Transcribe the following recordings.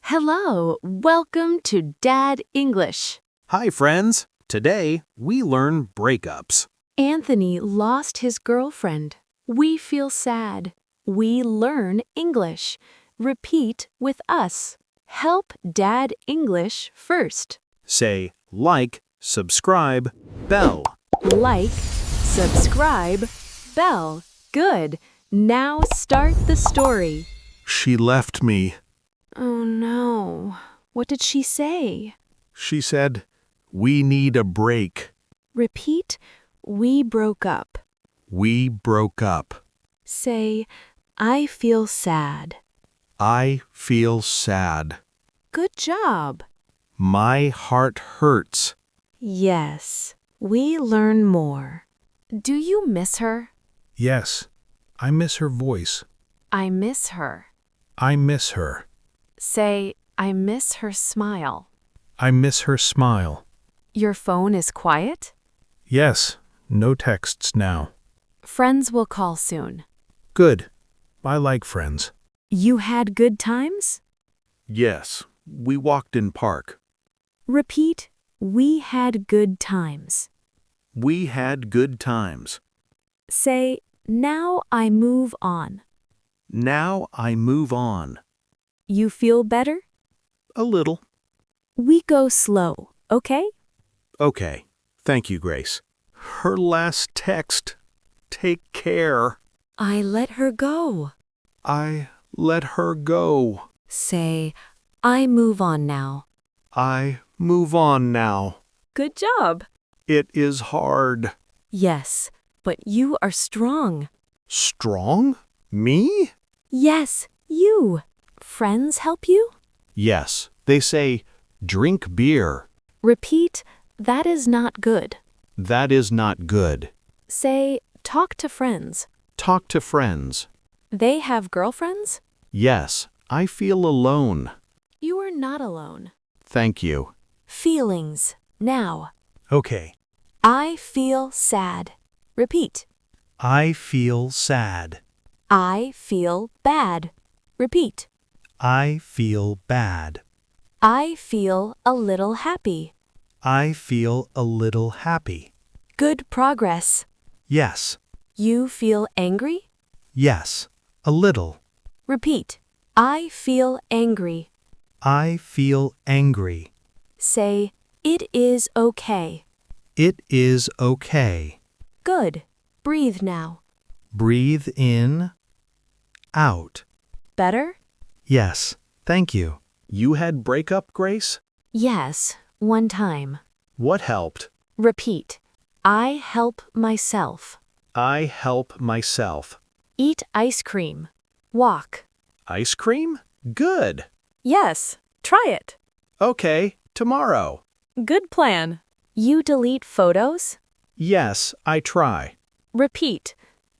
Hello, welcome to Dad English. Hi, friends. Today, we learn breakups. Anthony lost his girlfriend. We feel sad. We learn English. Repeat with us. Help Dad English first. Say like, subscribe, bell. Like, subscribe, bell. Good. Now start the story. She left me. Oh no. What did she say? She said, "We need a break." Repeat, we broke up. We broke up. Say, I feel sad. I feel sad. Good job. My heart hurts. Yes, we learn more. Do you miss her? Yes, I miss her voice. I miss her. I miss her. Say, I miss her smile. I miss her smile. Your phone is quiet? Yes, no texts now. Friends will call soon. Good. I like friends. You had good times? Yes, we walked in park. Repeat, we had good times. We had good times. Say, now I move on. Now I move on. You feel better? A little. We go slow, okay? Okay. Thank you, Grace. Her last text. Take care. I let her go. I let her go. Say, I move on now. I move on now. Good job. It is hard. Yes, but you are strong. Strong? Me? Yes, you. Friends help you? Yes, they say, drink beer. Repeat, that is not good. That is not good. Say, talk to friends. Talk to friends. They have girlfriends? Yes, I feel alone. You are not alone. Thank you. Feelings, now. Okay. I feel sad. Repeat. I feel sad. I feel bad. Repeat. I feel bad. I feel a little happy. I feel a little happy. Good progress. Yes. You feel angry? Yes. A little. Repeat. I feel angry. I feel angry. Say, it is okay. It is okay. Good. Breathe now. Breathe in, out. Better? Yes. Thank you. You had breakup, Grace? Yes, one time. What helped? Repeat. I help myself. I help myself. Eat ice cream. Walk. Ice cream? Good. Yes, try it. Okay, tomorrow. Good plan. You delete photos? Yes, I try. Repeat.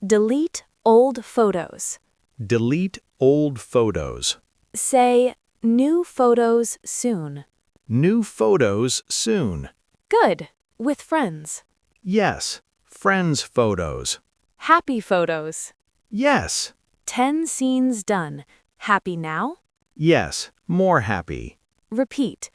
Delete old photos. Delete old photos. Say, new photos soon. New photos soon. Good. With friends. Yes, friends' photos. Happy photos. Yes. 10 scenes done. Happy now? Yes, more happy. Repeat.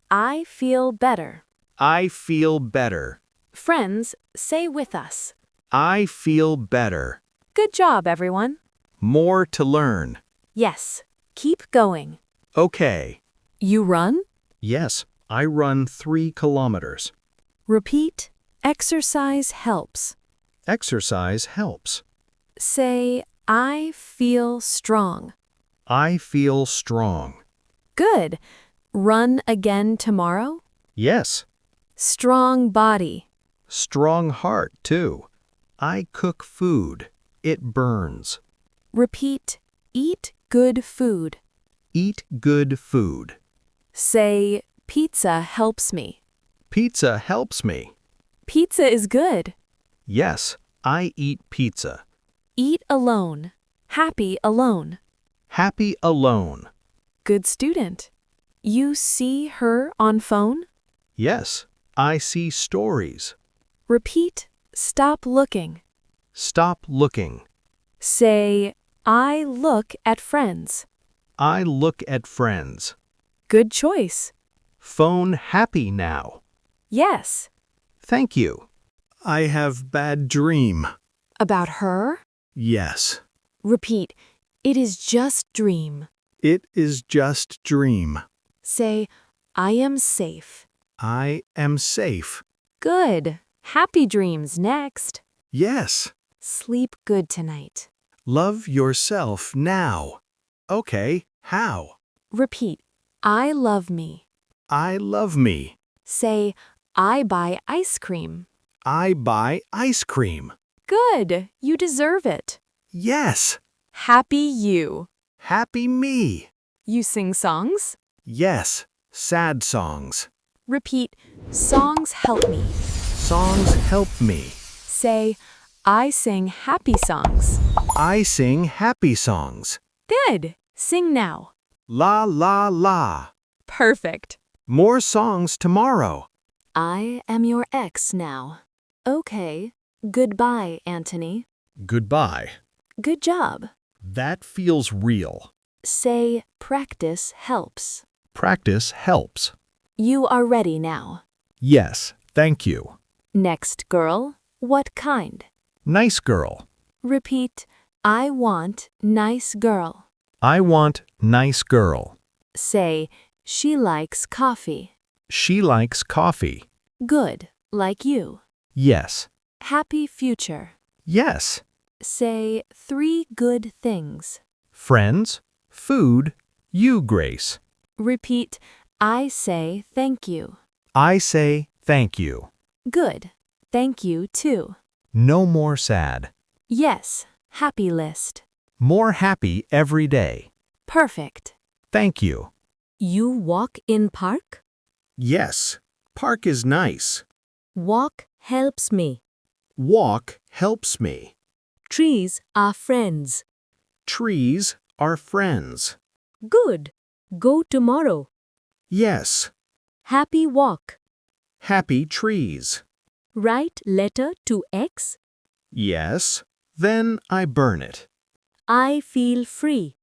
I feel better. I feel better. Friends, say with us. I feel better. Good job, everyone. More to learn. Yes. Keep going. Okay. You run? Yes, I run 3 kilometers. Repeat. Exercise helps. Exercise helps. Say, I feel strong. I feel strong. Good. Run again tomorrow? Yes. Strong body. Strong heart, too. I cook food. It burns. Repeat. Eat good food. Eat good food. Say, pizza helps me. Pizza helps me. Pizza is good. Yes, I eat pizza. Eat alone. Happy alone. Happy alone. Good student. You see her on phone? Yes, I see stories. Repeat. Stop looking. Stop looking. Say, I look at friends. I look at friends. Good choice. Phone happy now. Yes. Thank you. I have bad dream. About her? Yes. Repeat. It is just dream. It is just dream. Say, I am safe. I am safe. Good. Happy dreams next. Yes. Sleep good tonight. Love yourself now. Okay, how? Repeat. I love me. I love me. Say, I buy ice cream. I buy ice cream. Good. You deserve it. Yes. Happy you. Happy me. You sing songs? Yes. Sad songs. Repeat. Songs help me. Songs help me. Say, I sing happy songs. I sing happy songs. Good. Sing now. La la la. Perfect. More songs tomorrow. I am your ex now. Okay. Goodbye, Antony. Goodbye. Good job. That feels real. Say, practice helps. Practice helps. You are ready now. Yes, thank you. Next girl, what kind? Nice girl. Repeat, I want nice girl. I want nice girl. Say, she likes coffee. She likes coffee. Good, like you. Yes. Happy future. Yes. Say 3 good things. Friends, food, you, Grace. Repeat, I say thank you. I say thank you. Good. Thank you too. No more sad. Yes. Happy list. More happy every day. Perfect. Thank you. You walk in park? Yes. Park is nice. Walk helps me. Walk helps me. Trees are friends. Trees are friends. Good. Go tomorrow. Yes. Happy walk. Happy trees. Write letter to X. Yes. Then I burn it. I feel free.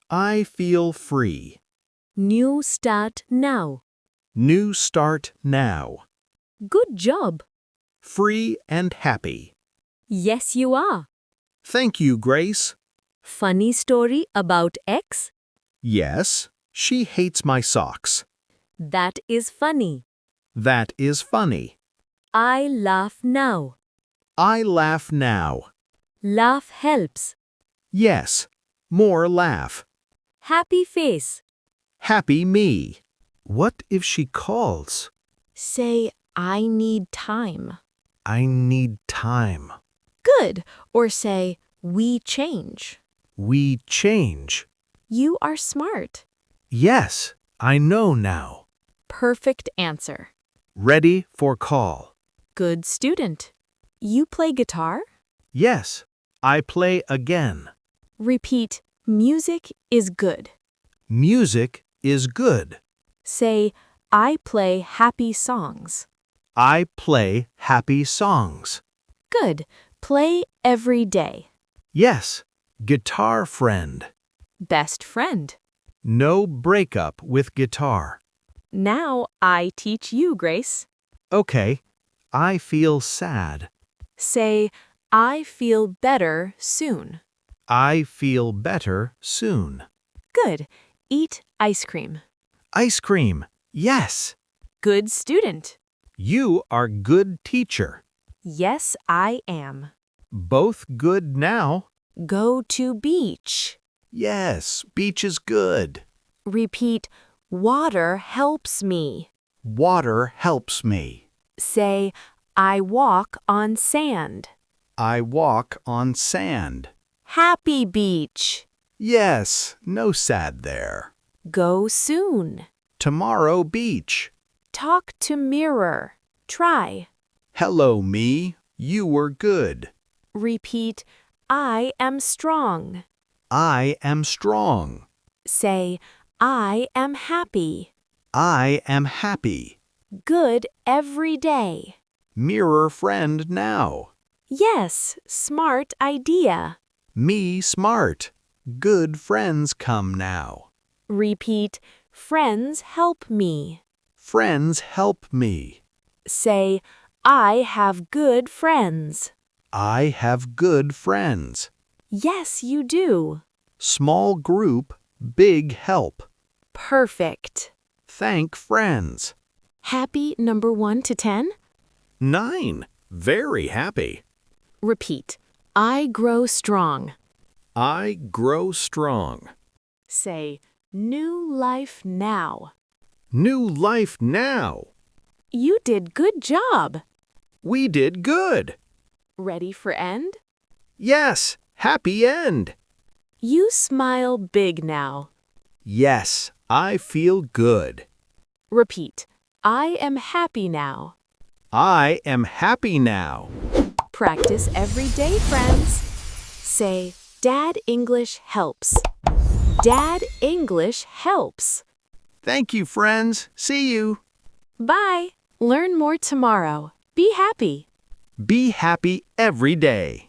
I feel free. New start now. New start now. Good job. Free and happy. Yes, you are. Thank you, Grace. Funny story about X? Yes. She hates my socks. That is funny. That is funny. I laugh now. I laugh now. Laugh helps. Yes. More laugh. Happy face. Happy me. What if she calls? Say, I need time. I need time. Good. Or say, we change. We change. You are smart. Yes, I know now. Perfect answer. Ready for call. Good student. You play guitar? Yes, I play again. Repeat, music is good. Music is good. Say, I play happy songs. I play happy songs. Good. Play every day. Yes, guitar friend. Best friend. No breakup with guitar. Now I teach you, Grace. Okay, I feel sad. Say, I feel better soon. I feel better soon. Good. Eat ice cream. Ice cream. Yes. Good student. You are good teacher. Yes, I am. Both good now. Go to beach. Yes, beach is good. Repeat, water helps me. Water helps me. Say, I walk on sand. I walk on sand. Happy beach. Yes, no sad there. Go soon. Tomorrow beach. Talk to mirror. Try. Hello me, you were good. Repeat, I am strong. I am strong. Say, I am happy. I am happy. Good every day. Mirror friend now. Yes, smart idea. Me smart. Good friends come now. Repeat, Friends help me. Friends help me. Say, I have good friends. I have good friends. Yes, you do. Small group, big help. Perfect. Thank friends. Happy number 1 to 10? 9. Very happy. Repeat. I grow strong. I grow strong. Say, new life now. New life now. You did good job. We did good. Ready for end? Yes, happy end. You smile big now. Yes, I feel good. Repeat. I am happy now. I am happy now. Practice every day, friends. Say, Dad English helps. Dad English helps. Thank you, friends. See you. Bye. Learn more tomorrow. Be happy. Be happy every day.